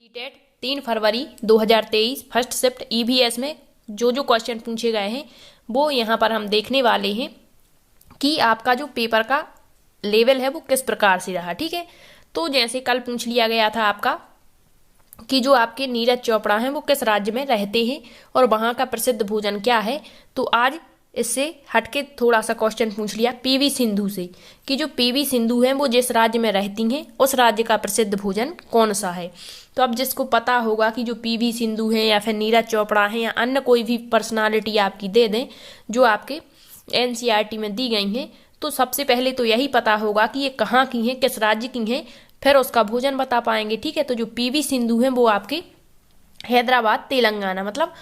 TET 3 फरवरी 2023 first shift EVS में जो जो क्वेश्चन पूछे गए हैं वो यहाँ पर हम देखने वाले हैं कि आपका जो पेपर का लेवल है वो किस प्रकार से रहा। ठीक है, तो जैसे कल पूछ लिया गया था आपका कि जो आपके नीरज चोपड़ा हैं वो किस राज्य में रहते हैं और वहाँ का प्रसिद्ध भोजन क्या है। तो आज इससे हटके थोड़ा सा क्वेश्चन पूछ लिया पीवी सिंधु से कि जो पीवी सिंधु हैं वो जिस राज्य में रहती हैं उस राज्य का प्रसिद्ध भोजन कौन सा है। तो अब जिसको पता होगा कि जो पीवी सिंधु हैं या फिर नीरज चोपड़ा हैं या अन्य कोई भी पर्सनालिटी आपकी दे दें जो आपके एनसीईआरटी में दी गई हैं, तो सबसे पहले तो यही पता होगा कि ये कहाँ की हैं, किस राज्य की हैं, फिर उसका भोजन बता पाएंगे। ठीक है, तो जो पीवी सिंधु हैं वो आपके हैदराबाद तेलंगाना मतलब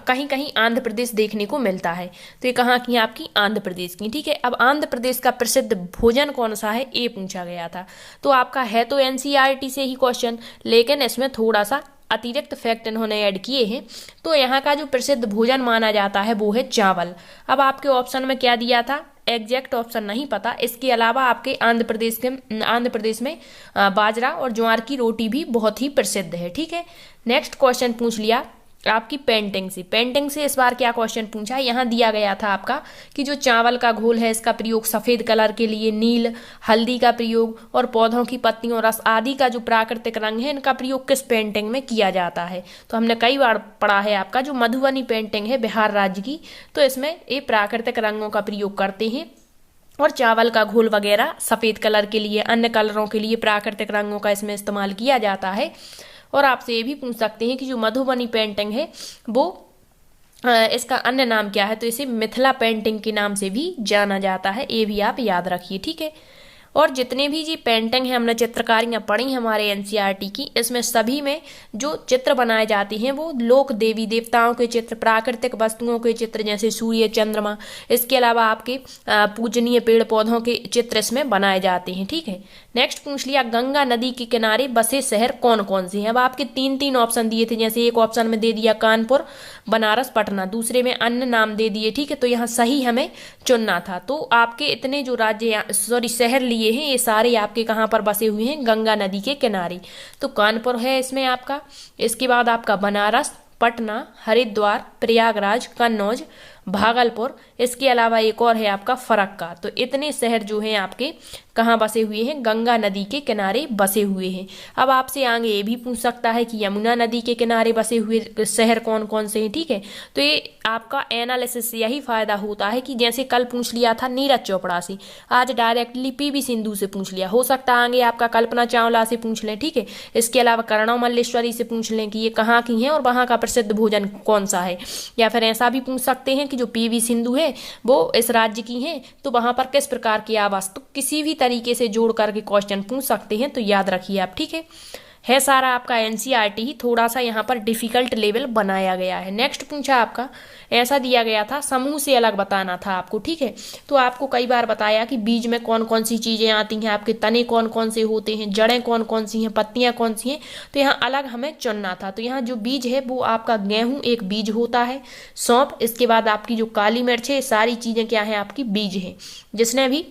कहीं कहीं आंध्र प्रदेश देखने को मिलता है। तो ये कहाँ की है, आपकी आंध्र प्रदेश की। ठीक है, अब आंध्र प्रदेश का प्रसिद्ध भोजन कौन सा है ये पूछा गया था। तो आपका है तो एनसीईआरटी से ही क्वेश्चन, लेकिन इसमें थोड़ा सा अतिरिक्त फैक्ट इन्होंने ऐड किए हैं। तो यहाँ का जो प्रसिद्ध भोजन माना जाता है वो है चावल। अब आपके ऑप्शन में क्या दिया था, एग्जैक्ट ऑप्शन नहीं पता। इसके अलावा आपके आंध्र प्रदेश में बाजरा और ज्वार की रोटी भी बहुत ही प्रसिद्ध है। ठीक है, नेक्स्ट क्वेश्चन पूछ लिया आपकी पेंटिंग से इस बार क्या क्वेश्चन पूछा है। यहाँ दिया गया था आपका कि जो चावल का घोल है इसका प्रयोग सफेद कलर के लिए, नील हल्दी का प्रयोग और पौधों की पत्तियों रस आदि का जो प्राकृतिक रंग है इनका प्रयोग किस पेंटिंग में किया जाता है। तो हमने कई बार पढ़ा है आपका जो मधुबनी पेंटिंग है बिहार राज्य की, तो इसमें ये प्राकृतिक रंगों का प्रयोग करते हैं और चावल का घोल वगैरह सफेद कलर के लिए, अन्य कलरों के लिए प्राकृतिक रंगों का इसमें इस्तेमाल किया जाता है। और आपसे ये भी पूछ सकते हैं कि जो मधुबनी पेंटिंग है वो इसका अन्य नाम क्या है। तो इसे मिथिला पेंटिंग के नाम से भी जाना जाता है, ये भी आप याद रखिए। ठीक है, और जितने भी जी पेंटिंग है हमने चित्रकारियाँ पढ़ी हमारे एनसीईआरटी की, इसमें सभी में जो चित्र बनाए जाते हैं वो लोक देवी देवताओं के चित्र, प्राकृतिक वस्तुओं के चित्र जैसे सूर्य चंद्रमा, इसके अलावा आपके पूजनीय पेड़ पौधों के चित्र इसमें बनाए जाते हैं। ठीक है, नेक्स्ट पूछ लिया गंगा नदी के किनारे बसे शहर कौन कौन से हैं। अब आपके तीन ऑप्शन दिए थे, जैसे एक ऑप्शन में दे दिया कानपुर, बनारस, पटना, दूसरे में अन्य नाम दे दिए। ठीक है, तो यहाँ सही हमें चुनना था। तो आपके इतने जो राज्य शहर लिए हैं ये सारे आपके कहाँ पर बसे हुए हैं, गंगा नदी के किनारे। तो कानपुर है इसमें आपका, इसके बाद आपका बनारस, पटना, हरिद्वार, प्रयागराज, कन्नौज, भागलपुर, इसके अलावा एक और है आपका फरक्का। तो इतने शहर जो हैं आपके कहाँ बसे हुए हैं, गंगा नदी के किनारे बसे हुए हैं। अब आपसे आगे ये भी पूछ सकता है कि यमुना नदी के किनारे बसे हुए शहर कौन कौन से हैं। ठीक है, तो ये आपका एनालिसिस से यही फायदा होता है कि जैसे कल पूछ लिया था नीरज चोपड़ा से, आज डायरेक्टली पीवी सिंधु से पूछ लिया, हो सकता है आगे आपका कल्पना चावला से पूछ लें। ठीक है, इसके अलावा करणव मल्लेश्वरी से पूछ लें कि ये कहाँ की हैं और वहाँ का प्रसिद्ध भोजन कौन सा है। या फिर ऐसा भी पूछ सकते हैं कि जो पीवी सिंधु है वो इस राज्य की हैं तो वहां पर किस प्रकार की आवास, तो किसी भी तरीके से जोड़ करके क्वेश्चन पूछ सकते हैं। तो याद रखिए आप। ठीक है सारा आपका एनसीईआरटी ही थोड़ा सा यहाँ पर डिफिकल्ट लेवल बनाया गया है। नेक्स्ट पूछा आपका, ऐसा दिया गया था समूह से अलग बताना था आपको। ठीक है, तो आपको कई बार बताया कि बीज में कौन कौन सी चीजें आती हैं, आपके तने कौन कौन से होते हैं, जड़ें कौन कौन सी हैं, पत्तियां कौन सी हैं। तो यहाँ अलग हमें चुनना था। तो यहाँ जो बीज है वो आपका गेहूं एक बीज होता है, सौंफ, इसके बाद आपकी जो काली मिर्च है, सारी चीजें क्या है आपकी बीज है। जिसने भी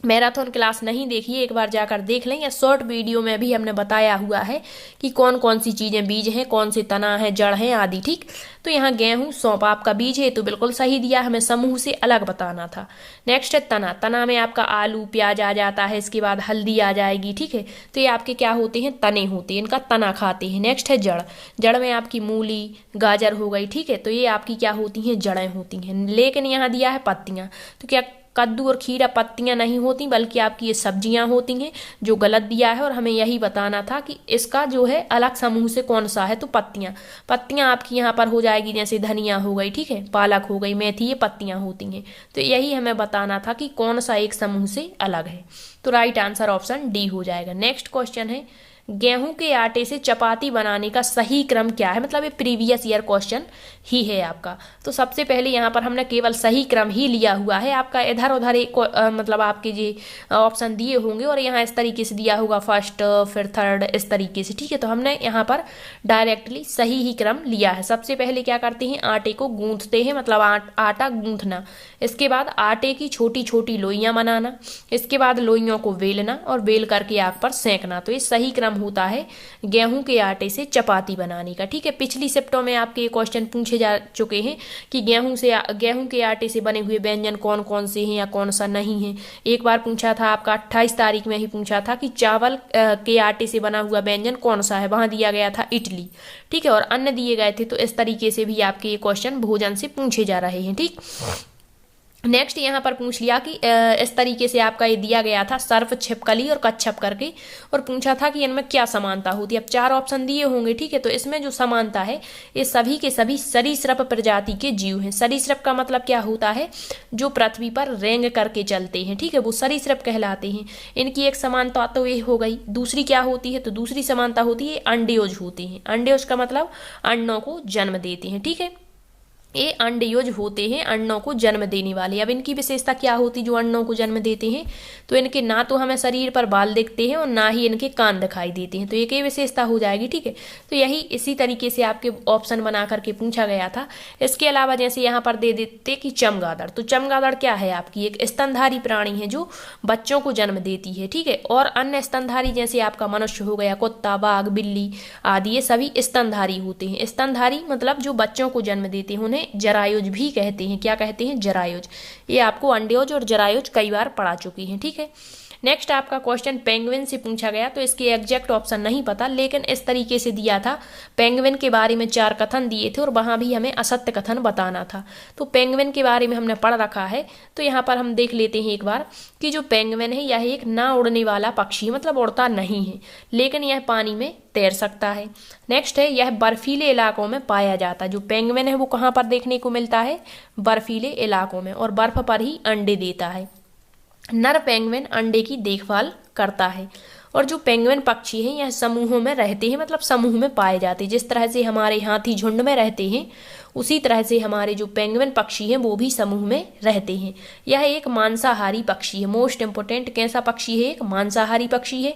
मैराथन क्लास नहीं देखी है एक बार जाकर देख लें, या शॉर्ट वीडियो में भी हमने बताया हुआ है कि कौन कौन सी चीजें बीज हैं, कौन से तना है, जड़ है आदि। ठीक, तो यहाँ गेहूं सौंप आपका बीज है, तो बिल्कुल सही दिया, हमें समूह से अलग बताना था। नेक्स्ट है तना में आपका आलू प्याज आ जाता है, इसके बाद हल्दी आ जाएगी। ठीक है, तो ये आपके क्या होते हैं, तने होते हैं, इनका तना खाते हैं। नेक्स्ट है जड़ में आपकी मूली गाजर हो गई। ठीक है, तो ये आपकी क्या होती हैं, जड़ें होती हैं। लेकिन यहाँ दिया है पत्तियां, तो क्या कद्दू और खीरा पत्तियां नहीं होती बल्कि आपकी ये सब्जियां होती हैं, जो गलत दिया है। और हमें यही बताना था कि इसका जो है अलग समूह से कौन सा है। तो पत्तियां आपकी यहाँ पर हो जाएगी, जैसे धनिया हो गई, ठीक है, पालक हो गई, मेथी, ये पत्तियां होती हैं। तो यही हमें बताना था कि कौन सा एक समूह से अलग है। तो राइट आंसर ऑप्शन डी हो जाएगा। नेक्स्ट क्वेश्चन है गेहूं के आटे से चपाती बनाने का सही क्रम क्या है। मतलब ये प्रीवियस ईयर क्वेश्चन ही है आपका। तो सबसे पहले यहाँ पर हमने केवल सही क्रम ही लिया हुआ है। आपका इधर उधर एक मतलब आपके जी ऑप्शन दिए होंगे और यहाँ इस तरीके से दिया होगा फर्स्ट फिर थर्ड इस तरीके से। ठीक है, तो हमने यहाँ पर डायरेक्टली सही ही क्रम लिया है। सबसे पहले क्या करते हैं, आटे को गूंथते हैं, मतलब आटा गूंथना। इसके बाद आटे की छोटी छोटी लोइयां बनाना, इसके बाद लोइयों को वेलना और वेल करके आग पर सेंकना। तो ये सही क्रम नाम होता है गेहूं के आटे से चपाती बनाने का। ठीक है, पिछली शिफ्टों में आपके क्वेश्चन पूछे जा चुके हैं कि गेहूं के आटे से बने हुए व्यंजन कौन कौन से हैं या कौन सा नहीं है। एक बार पूछा था आपका 28 तारीख में ही पूछा था कि चावल के आटे से बना हुआ व्यंजन कौन सा है, वहां दिया गया था इडली। ठीक है, और अन्य दिए गए थे। तो इस तरीके से भी आपके ये क्वेश्चन भोजन से पूछे जा रहे हैं। ठीक, नेक्स्ट यहाँ पर पूछ लिया कि इस तरीके से आपका ये दिया गया था सर्फ, छिपकली और कच्छप करके, और पूछा था कि इनमें क्या समानता होती है। अब 4 ऑप्शन दिए होंगे। ठीक है, तो इसमें जो समानता है ये सभी के सभी सरीसृप प्रजाति के जीव हैं। सरीसृप का मतलब क्या होता है, जो पृथ्वी पर रेंग करके चलते हैं। ठीक है, वो सरीसृप कहलाते हैं। इनकी एक समानता तो ये हो गई। दूसरी क्या होती है, तो दूसरी समानता होती है अंडयोज होते हैं। अंडयोज का मतलब अंडों को जन्म देते हैं। ठीक है, ये अंडयोज होते हैं, अंडों को जन्म देने वाले। अब इनकी विशेषता क्या होती जो अंडों को जन्म देते हैं, तो इनके ना तो हमें शरीर पर बाल दिखते हैं और ना ही इनके कान दिखाई देते हैं। तो एक ही विशेषता हो जाएगी। ठीक है, तो यही इसी तरीके से आपके ऑप्शन बना करके पूछा गया था। इसके अलावा जैसे यहाँ पर दे देते कि चमगादड़, तो चमगादड़ क्या है, आपकी एक स्तनधारी प्राणी है जो बच्चों को जन्म देती है। ठीक है, और अन्य स्तनधारी जैसे आपका मनुष्य हो गया, कुत्ता, बाघ, बिल्ली आदि, ये सभी स्तनधारी होते हैं। स्तनधारी मतलब जो बच्चों को जन्म देते हैं उन्हें जरायुज भी कहते हैं। क्या कहते हैं, जरायुज। ये आपको अंडयोज और जरायुज कई बार पढ़ा चुकी हैं। ठीक है, नेक्स्ट आपका क्वेश्चन पेंगुइन से पूछा गया। तो इसके एग्जैक्ट ऑप्शन नहीं पता, लेकिन इस तरीके से दिया था। पेंगुइन के बारे में 4 कथन दिए थे और वहां भी हमें असत्य कथन बताना था। तो पेंगुइन के बारे में हमने पढ़ रखा है। तो यहाँ पर हम देख लेते हैं एक बार कि जो पेंगुइन है यह एक ना उड़ने वाला पक्षी है, मतलब उड़ता नहीं है, लेकिन यह पानी में तैर सकता है। नेक्स्ट है, यह बर्फीले इलाकों में पाया जाता है। जो पेंगुइन है वो कहाँ पर देखने को मिलता है, बर्फीले इलाकों में, और बर्फ पर ही अंडे देता है। नर पेंगुइन अंडे की देखभाल करता है। और जो पेंगुइन पक्षी हैं यह समूहों में रहते हैं, मतलब समूह में पाए जाते हैं। जिस तरह से हमारे हाथी झुंड में रहते हैं, उसी तरह से हमारे जो पेंगुइन पक्षी हैं वो भी समूह में रहते हैं। यह एक मांसाहारी पक्षी है। मोस्ट इंपोर्टेंट, कैसा पक्षी है, एक मांसाहारी पक्षी है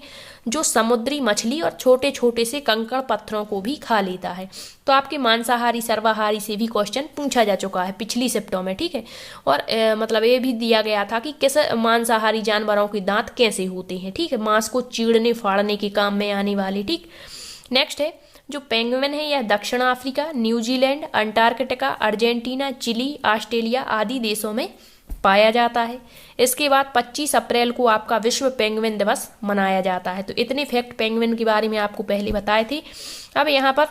जो समुद्री मछली और छोटे छोटे से कंकड़ पत्थरों को भी खा लेता है। तो आपके मांसाहारी सर्वाहारी से भी क्वेश्चन पूछा जा चुका है पिछली शिफ्टों में। ठीक है, और मतलब ये भी दिया गया था कि किस मांसाहारी जानवरों के दांत कैसे होते हैं। ठीक है, मांस को चीरने फाड़ने के काम में आने वाले। ठीक, नेक्स्ट है, जो पेंगुइन है यह दक्षिण Africa, New Zealand, Antarctica, Argentina, Chile, Australia आदि देशों में पाया जाता है। इसके बाद 25 अप्रैल को आपका विश्व पेंगुइन दिवस मनाया जाता है। तो इतने फैक्ट पेंगुइन के बारे में आपको पहले बताए थे। अब यहाँ पर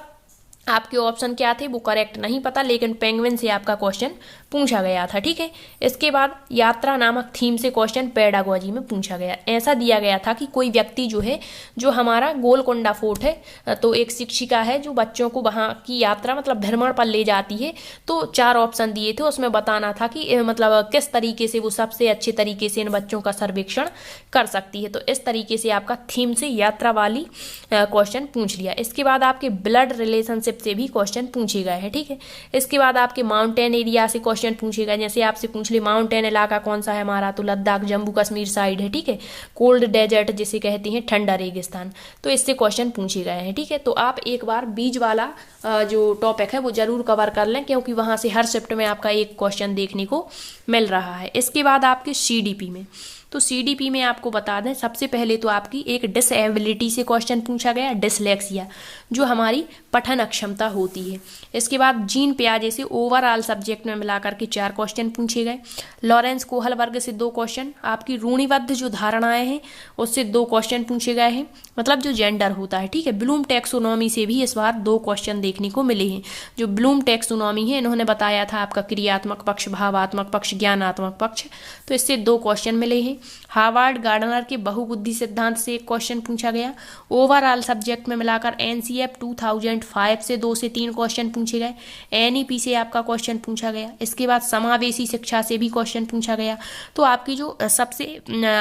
आपके ऑप्शन क्या थे वो करेक्ट नहीं पता, लेकिन पेंगुइन से आपका क्वेश्चन पूछा गया था। ठीक है, इसके बाद यात्रा नामक थीम से क्वेश्चन पेडागोजी में पूछा गया। ऐसा दिया गया था कि कोई व्यक्ति जो है, जो हमारा गोलकोंडा फोर्ट है, तो एक शिक्षिका है जो बच्चों को वहाँ की यात्रा मतलब भ्रमण पर ले जाती है। तो 4 ऑप्शन दिए थे, उसमें बताना था कि मतलब किस तरीके से वो सबसे अच्छे तरीके से इन बच्चों का सर्वेक्षण कर सकती है। तो इस तरीके से आपका थीम से यात्रा वाली क्वेश्चन पूछ लिया। इसके बाद आपके ब्लड रिलेशनशिप से भी क्वेश्चन पूछे गए हैं। ठीक है, इसके बाद आपके माउंटेन एरिया से क्वेश्चन पूछे गए। जैसे आपसे पूछ ले माउंटेन इलाका कौन सा है हमारा, तो लद्दाख, जम्मू कश्मीर साइड है। ठीक है, कोल्ड डेजर्ट जिसे कहते हैं, ठंडा रेगिस्तान। तो इससे क्वेश्चन पूछे गए हैं। ठीक है, तो आप एक बार बीज वाला जो टॉपिक है वो जरूर कवर कर लें, क्योंकि वहां से हर शिफ्ट में आपका एक क्वेश्चन देखने को मिल रहा है। इसके बाद आपके सीडीपी में, तो सीडीपी में आपको बता दें सबसे पहले तो आपकी एक डिसेबिलिटी से क्वेश्चन पूछा गया, डिसलेक्सिया, जो हमारी पठन अक्षमता होती है। इसके बाद जीन पियाजे से ओवरऑल सब्जेक्ट में मिलाकर के 4 क्वेश्चन पूछे गए। लॉरेंस कोहल वर्ग से 2 क्वेश्चन, आपकी रूढ़िबद्ध जो धारणाएं हैं उससे 2 क्वेश्चन पूछे गए हैं, मतलब जो जेंडर होता है। ठीक है, ब्लूम टैक्सोनॉमी से भी इस बार 2 क्वेश्चन देखने को मिले हैं। जो ब्लूम टैक्सोनॉमी है इन्होंने बताया था आपका क्रियात्मक पक्ष, भावात्मक पक्ष, ज्ञानात्मक पक्ष, तो इससे 2 क्वेश्चन मिले हैं। हार्वर्ड गार्डनर के बहुबुद्धि सिद्धांत से एक क्वेश्चन पूछा गया। ओवरऑल सब्जेक्ट में मिलाकर एनसीएफ 2005 से 2 से 3 क्वेश्चन पूछे गए। एनईपी से आपका क्वेश्चन पूछा गया। इसके बाद समावेशी शिक्षा से भी क्वेश्चन पूछा गया। तो आपकी जो सबसे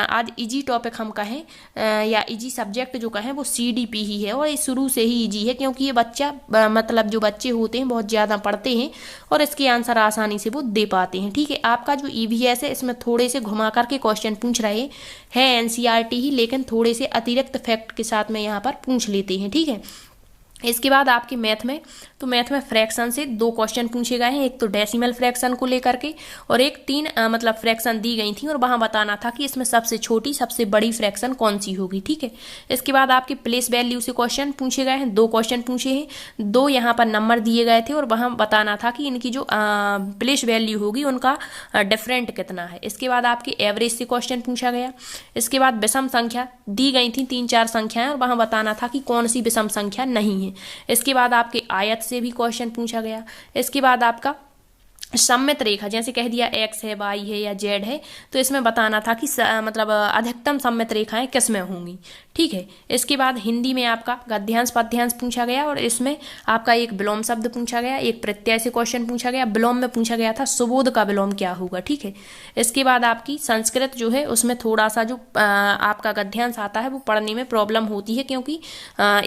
आज इजी टॉपिक हम कहें या इजी सब्जेक्ट जो कहें वो सीडीपी ही है, और ये शुरू से ही इजी है, क्योंकि ये बच्चा मतलब जो बच्चे होते हैं बहुत ज़्यादा पढ़ते हैं और इसके आंसर आसानी से वो दे पाते हैं। ठीक है, आपका जो ईवीएस है इसमें थोड़े से घुमा करके क्वेश्चन पूछ रहे हैं एनसीईआरटी ही, लेकिन थोड़े से अतिरिक्त फैक्ट के साथ में यहाँ पर पूछ लेते हैं। ठीक है, इसके बाद आपके मैथ में, तो मैथ में फ्रैक्शन से 2 क्वेश्चन पूछे गए हैं, एक तो डेसिमल फ्रैक्शन को लेकर के और एक 3 मतलब फ्रैक्शन दी गई थी और वहां बताना था कि इसमें सबसे छोटी सबसे बड़ी फ्रैक्शन कौन सी होगी। ठीक है, इसके बाद आपके प्लेस वैल्यू से क्वेश्चन पूछे गए हैं, 2 क्वेश्चन पूछे हैं, 2 यहाँ पर नंबर दिए गए थे और वहां बताना था कि इनकी जो प्लेस वैल्यू होगी उनका डिफरेंट कितना है। इसके बाद आपके एवरेज से क्वेश्चन पूछा गया। इसके बाद विषम संख्या दी गई थी 3-4 संख्याएं और वहां बताना था कि कौन सी विषम संख्या नहीं है। इसके बाद आपके आयत से भी क्वेश्चन पूछा गया। इसके बाद आपका सममित रेखा, जैसे कह दिया एक्स है, वाई है या जेड है, तो इसमें बताना था कि मतलब अधिकतम सममित रेखाएं किस में होंगी। ठीक है, इसके बाद हिंदी में आपका गद्यांश पद्यांश पूछा गया और इसमें आपका एक विलोम शब्द पूछा गया, एक प्रत्यय से क्वेश्चन पूछा गया। विलोम में पूछा गया था सुबोध का विलोम क्या होगा। ठीक है, इसके बाद आपकी संस्कृत जो है उसमें थोड़ा सा जो आपका गद्यांश आता है वो पढ़ने में प्रॉब्लम होती है, क्योंकि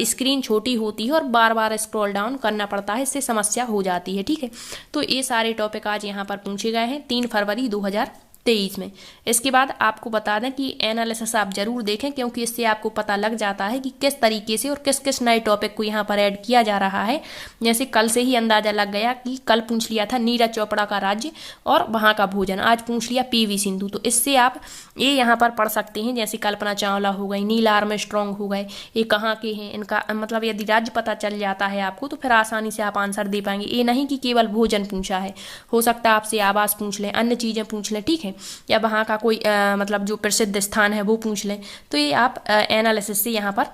स्क्रीन छोटी होती है और बार बार स्क्रॉल डाउन करना पड़ता है, इससे समस्या हो जाती है। ठीक है, तो ये सारे टॉपिक आज यहाँ पर पूछे गए हैं 3 फरवरी 2023 में। इसके बाद आपको बता दें कि एनालिसिस आप जरूर देखें, क्योंकि इससे आपको पता लग जाता है कि किस तरीके से और किस किस नए टॉपिक को यहाँ पर ऐड किया जा रहा है। जैसे कल से ही अंदाजा लग गया कि कल पूछ लिया था नीरज चोपड़ा का राज्य और वहाँ का भोजन, आज पूछ लिया पीवी सिंधु, तो इससे आप ये यहाँ पर पढ़ सकते हैं। जैसे कल्पना चावला हो गई, नील आर्मस्ट्रांग हो गए, ये कहाँ के हैं, इनका मतलब यदि राज्य पता चल जाता है आपको तो फिर आसानी से आप आंसर दे पाएंगे। ये नहीं कि केवल भोजन पूछा है, हो सकता है आपसे आवास पूछ लें, अन्य चीज़ें पूछ लें। ठीक है, या वहाँ का कोई मतलब जो प्रसिद्ध स्थान है वो पूछ लें, तो ये आप एनालिसिस से यहाँ पर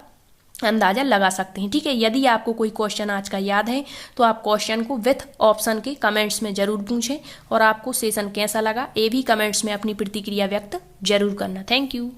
अंदाजा लगा सकते हैं। ठीक है, यदि आपको कोई क्वेश्चन आज का याद है तो आप क्वेश्चन को विथ ऑप्शन के कमेंट्स में जरूर पूछें और आपको सेशन कैसा लगा ये भी कमेंट्स में अपनी प्रतिक्रिया व्यक्त जरूर करना। Thank you.